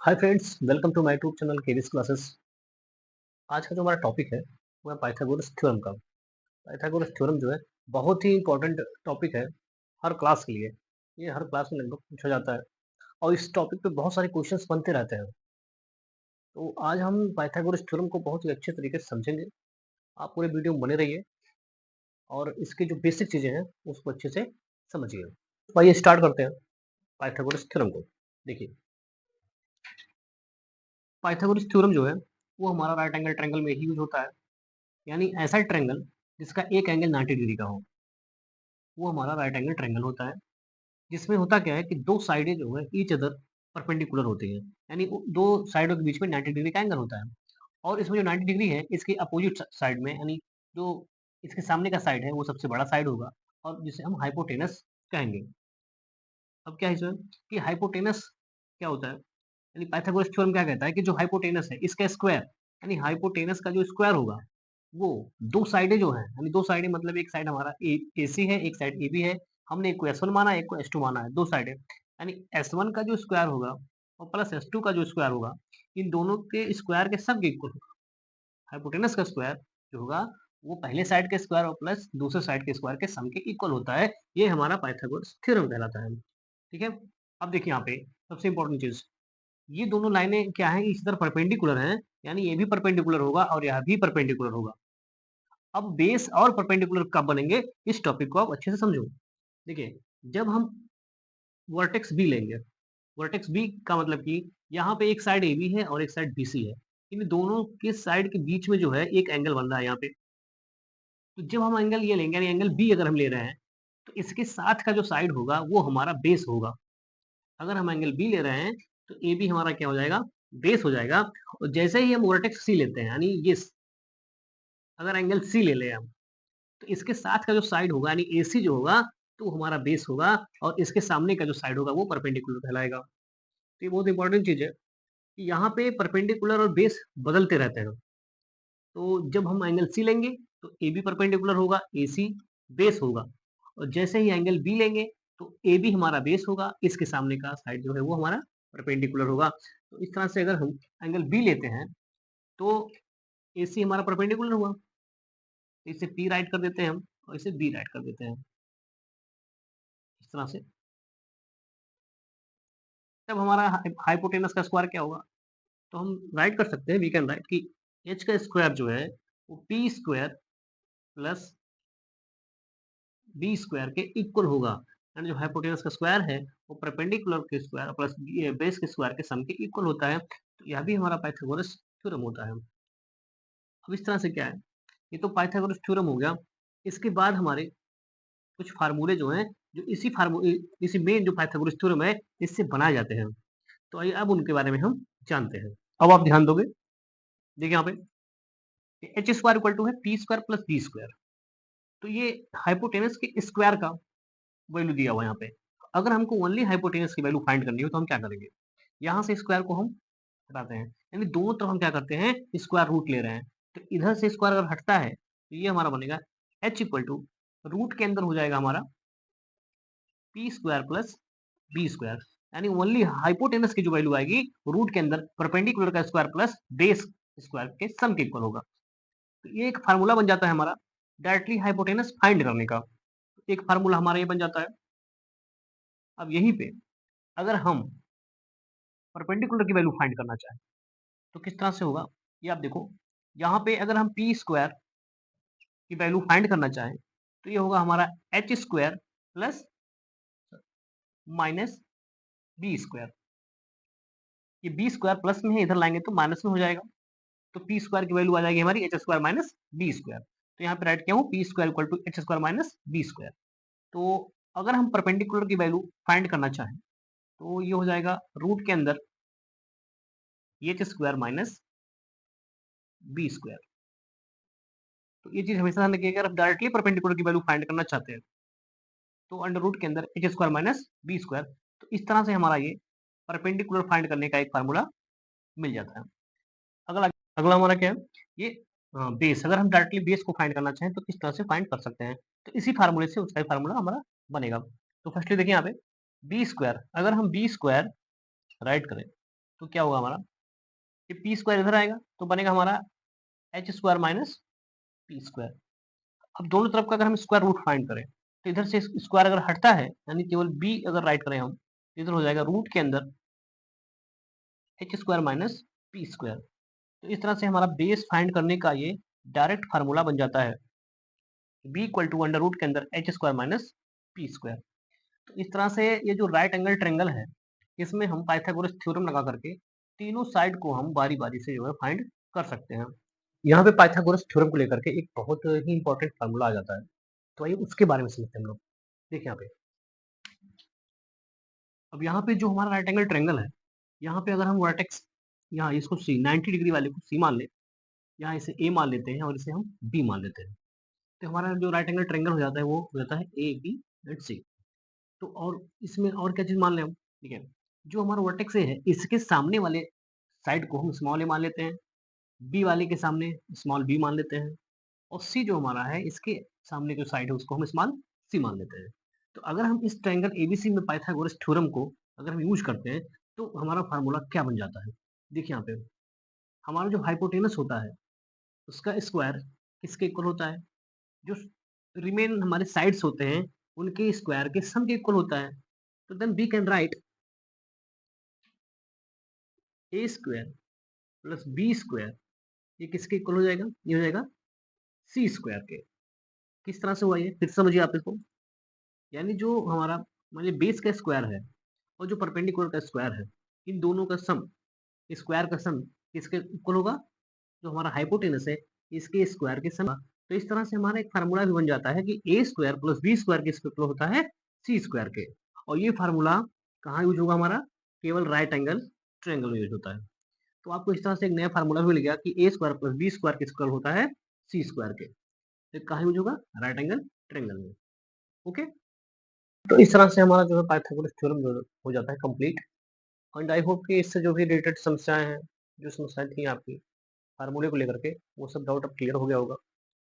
Hi friends, welcome to my YouTube channel KVS classes. आज का जो हमारा टॉपिक है वो है पाइथागोरस थ्योरम का। पाइथागोरस थ्योरम जो है बहुत ही इंपॉर्टेंट टॉपिक है हर क्लास के लिए। ये हर क्लास में लगभग पूछा जाता है और इस टॉपिक पे बहुत सारे क्वेश्चंस बनते रहते हैं। तो आज हम पाइथागोरस थ्योरम को बहुत ही अच्छे तरीके से समझेंगे। आप पूरे वीडियो में बने रहिए और इसकी जो बेसिक चीजें हैं उसको अच्छे से समझिए। तो आइए स्टार्ट करते हैं पाइथागोरस थ्योरम को। देखिए, पाइथागोरस थ्योरम जो है वो हमारा राइट एंगल ट्रायंगल में ही यूज होता है। यानी ऐसा ट्रायंगल जिसका एक एंगल 90 डिग्री का हो, वो हमारा राइट एंगल ट्रायंगल होता है। जिसमें होता क्या है कि दो साइडें जो है ईच अदर परपेंडिकुलर होती हैं। यानी वो दो साइडों के बीच में 90 डिग्री का एंगल होता है। और इसमें जो 90 डिग्री है इसके अपोजिट साइड में, यानी जो इसके सामने का साइड है वो सबसे बड़ा साइड होगा और जिसे हम हाइपोटेनस कहेंगे। अब क्या है इसमें कि हाइपोटेनस क्या होता है, यानी पाइथागोरस थ्योरम क्या कहता है कि जो हाइपोटेनस है इसका स्क्वायर, यानी हाइपोटेनस का जो स्क्वायर होगा वो दो साइडें जो हैं, यानी दो साइडें मतलब एक साइड हमारा AC है, एक साइड AB है। हमने एक को S1 माना है, एक को S2 माना है, दो साइडें। यानी S1 का जो स्क्वायर होगा और प्लस S2 का जो स्क्वायर होगा, इन दोनों के स्क्वायर के सम के इक्वल होगा। हाइपोटेनस का स्क्वायर जो होगा वो पहले साइड के स्क्वायर और प्लस दूसरे साइड के स्क्वायर के सम के इक्वल होता है। ये हमारा पाइथागोरस थ्योरम कहलाता है। ठीक है। अब देखिए यहाँ पे सबसे इंपॉर्टेंट चीज, ये दोनों लाइनें क्या हैं, इस तरह परपेंडिकुलर हैं। यानी ये भी परपेंडिकुलर होगा और यह भी परपेंडिकुलर होगा। अब बेस और परपेंडिकुलर कब बनेंगे, इस टॉपिक को आप अच्छे से समझो। देखिए, जब हम वर्टेक्स बी लेंगे, वर्टेक्स बी का मतलब कि यहाँ पे एक साइड AB है और एक साइड BC है। इन दोनों के साइड के बीच में जो है एक एंगल बन रहा है यहाँ पे। तो जब हम एंगल ये लेंगे, यानी एंगल बी अगर हम ले रहे हैं, तो इसके साथ का जो साइड होगा वो हमारा बेस होगा। अगर हम एंगल बी ले रहे हैं तो AB हमारा क्या हो जाएगा, बेस हो जाएगा। और जैसे ही हम वर्टेक्स सी लेते हैं, यानी ये अगर एंगल सी ले लें हम, तो इसके साथ का जो साइड होगा यानी AC जो होगा तो वो हमारा बेस होगा और इसके सामने का जो साइड होगा वो परपेंडिकुलर कहलाएगा। तो ये बहुत इंपॉर्टेंट चीज है कि यहाँ पे परपेंडिकुलर और बेस बदलते रहते हैं। तो जब हम एंगल सी लेंगे तो AB परपेंडिकुलर होगा, AC बेस होगा। और जैसे ही एंगल बी लेंगे तो AB हमारा बेस होगा, इसके सामने का साइड जो है वो हमारा परपेंडिकुलर होगा। तो इस तरह से अगर हम एंगल बी लेते हैं तो AC हमारा परपेंडिकुलर हुआ, तो इसे P राइट कर देते हैं हम और इसे B राइट कर देते हैं इस तरह से। तब हमारा हाइपोटेनस का स्क्वायर क्या होगा, तो हम राइट कर सकते हैं, वी कैन राइट कि h का स्क्वायर जो है वो p square plus B square के इक्वल होगा। यानी जो हाइपोटेनस का स्क्वायर है वो परपेंडिकुलर के स्क्वायर प्लस बेस के स्क्वायर के सम के इक्वल होता है। तो यह भी हमारा पाइथागोरस थ्योरम होता है। अब इस तरह से क्या है, ये तो पाइथागोरस थ्योरम हो गया। इसके बाद हमारे कुछ फार्मूले जो हैं, जो इसी मेन जो पाइथागोरस थ्योरम है इससे बनाए जाते हैं। तो आइए अब उनके बारे में हम जानते हैं। अब आप ध्यान दोगे, देखिए यहाँ पे एच स्क्वायर इक्वल टू है P square plus B square. तो ये हाइपोटेनस के स्क्वायर का वैल्यू दिया हुआ है यहाँ पे। अगर हमको ओनली हाइपोटेनस की वैल्यू फाइंड करनी हो तो हम क्या करेंगे, यहाँ से स्क्वायर को हम हटाते हैं, यानी दोनों तरफ हम क्या करते हैं, स्क्वायर रूट ले रहे हैं। तो इधर से स्क्वायर अगर हटता है तो ये हमारा बनेगा एच इक्वल टू रूट के अंदर हो जाएगा हमारा P square plus B square. यानी ओनली हाइपोटेनस की जो वैल्यू आएगी रूट के अंदर परपेंडिकुलर का स्क्वायर प्लस बेस स्क्वायर के सम के इक्वल होगा। तो ये एक फार्मूला बन जाता है हमारा डायरेक्टली हाइपोटेनस फाइंड करने का। एक फार्मूला हमारा ये बन जाता है। अब यहीं पे अगर हम परपेंडिकुलर की वैल्यू फाइंड करना चाहें तो किस तरह से होगा, ये आप देखो। यहाँ पे अगर हम पी स्क्वायर की वैल्यू फाइंड करना चाहें तो ये होगा हमारा H square plus minus B square. ये बी स्क्वायर प्लस में है, इधर लाएंगे तो माइनस में हो जाएगा। तो पी स्क्वायर की वैल्यू आ जाएगी हमारी H square minus B square. तो यहाँ पे राइट किया हूँ P square equal to H square minus B square. तो अगर हम परपेंडिकुलर की वैल्यू फाइंड करना चाहें तो ये हो जाएगा रूट के अंदर H square minus B square. तो ये चीज हमेशा ध्यान रखिए, अगर आप डायरेक्टली परपेंडिकुलर की वैल्यू फाइंड करना चाहते हैं तो अंडर रूट के अंदर H square minus B square. तो इस तरह से हमारा ये परपेंडिकुलर फाइंड करने का एक फार्मूला मिल जाता है। अगला अगला हमारा क्या है, ये बेस। अगर हम डायरेक्टली बेस को फाइंड करना चाहें तो किस तरह से फाइंड कर सकते हैं, तो इसी फार्मूले से उसका फार्मूला हमारा बनेगा। तो फर्स्टली देखिए यहाँ पे बी स्क्वायर, अगर हम बी स्क्वायर राइट करें तो क्या होगा हमारा, ये पी स्क्वायर इधर आएगा तो बनेगा हमारा H square minus P square. अब दोनों तरफ का अगर हम स्क्वायर रूट फाइंड करें तो इधर से स्क्वायर अगर हटता है यानी केवल बी अगर राइट करें हम तो इधर हो जाएगा रूट के अंदर H square minus P square. तो इस तरह से हमारा बेस फाइंड करने का ये डायरेक्ट फार्मूला बन जाता है, B equal to under root के अंदर H square minus P square. तो इस तरह से ये जो राइट एंगल ट्रायंगल है इसमें हम पाइथागोरस थ्योरम लगा करके तीनों साइड को हम बारी बारी से जो है फाइंड कर सकते हैं। यहाँ पे पाइथागोरस थ्योरम को लेकर के एक बहुत ही इंपॉर्टेंट फार्मूला आ जाता है, तो आइए उसके बारे में समझते हैं हम लोग। देखिए यहाँ पे, अब यहाँ पे जो हमारा राइट एंगल ट्रायंगल है, यहाँ पे अगर हम वर्टेक्स यहाँ इसको सी 90 डिग्री वाले को सी मान ले, यहाँ इसे ए मान लेते हैं और इसे हम बी मान लेते हैं, तो हमारा जो राइट एंगल ट्रायंगल हो जाता है वो हो जाता है ए बी एंड सी। तो और इसमें और क्या चीज मान लें हम, ठीक है, जो हमारा वर्टेक्स ए है इसके सामने वाले साइड को हम स्मॉल ए मान लेते हैं, बी वाले के सामने स्मॉल बी मान लेते हैं, और सी जो हमारा है इसके सामने जो साइड है उसको हम स्मॉल सी मान लेते हैं। तो अगर हम इस ट्रायंगल एबीसी में पाइथागोरस थ्योरम को अगर हम यूज करते हैं तो हमारा फार्मूला क्या बन जाता है। देखिए यहाँ पे हमारा जो हाइपोटेनस होता है उसका स्क्वायर किसके इक्वल होता है, जो रिमेन हमारे साइड्स होते हैं उनके स्क्वायर के सम के इक्वल होता है। तो then we can write A square plus B square, ये किसके इक्वल हो जाएगा, ये हो जाएगा सी स्क्वायर के। किस तरह से हुआ ये फिर समझिए आप इसको, यानी जो हमारा मान लीजिए बेस का स्क्वायर है और जो परपेंडिकुलर का स्क्वायर है, इन दोनों का सम, स्क्वायर का सम किसके इक्वल होगा, जो हमारा हाइपोटेनस है इसके स्क्वायर के सम। तो इस तरह से हमारा एक फार्मूला भी बन जाता है कि ए स्क्वायर प्लस बी स्क्वायर के इक्वल होता है सी स्क्वायर के। और ये फार्मूला कहाँ यूज होगा हमारा, केवल राइट एंगल ट्रायंगल में यूज होता है। तो आपको इस तरह से एक नया फार्मूला भी मिल गया कि ए स्क्वायर प्लस बी स्क्वायर के इक्वल होता है सी स्क्वायर के। तो कहाँ यूज होगा, राइट एंगल ट्रायंगल में। ओके, तो इस तरह से हमारा जो है पाइथागोरस थ्योरम जो हो जाता है कंप्लीट। एंड आई होप कि इससे जो भी रिलेटेड समस्याएं हैं, जो समस्याएं थी आपकी फार्मूले को लेकर के, वो सब डाउट अब क्लियर हो गया होगा।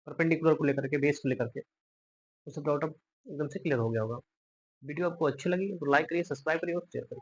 परपेंडिकुलर को लेकर के, बेस को लेकर के, वो सब डाउट अब एकदम से क्लियर हो गया होगा। वीडियो आपको अच्छी लगी तो लाइक करिए, सब्सक्राइब करिए और शेयर करिए।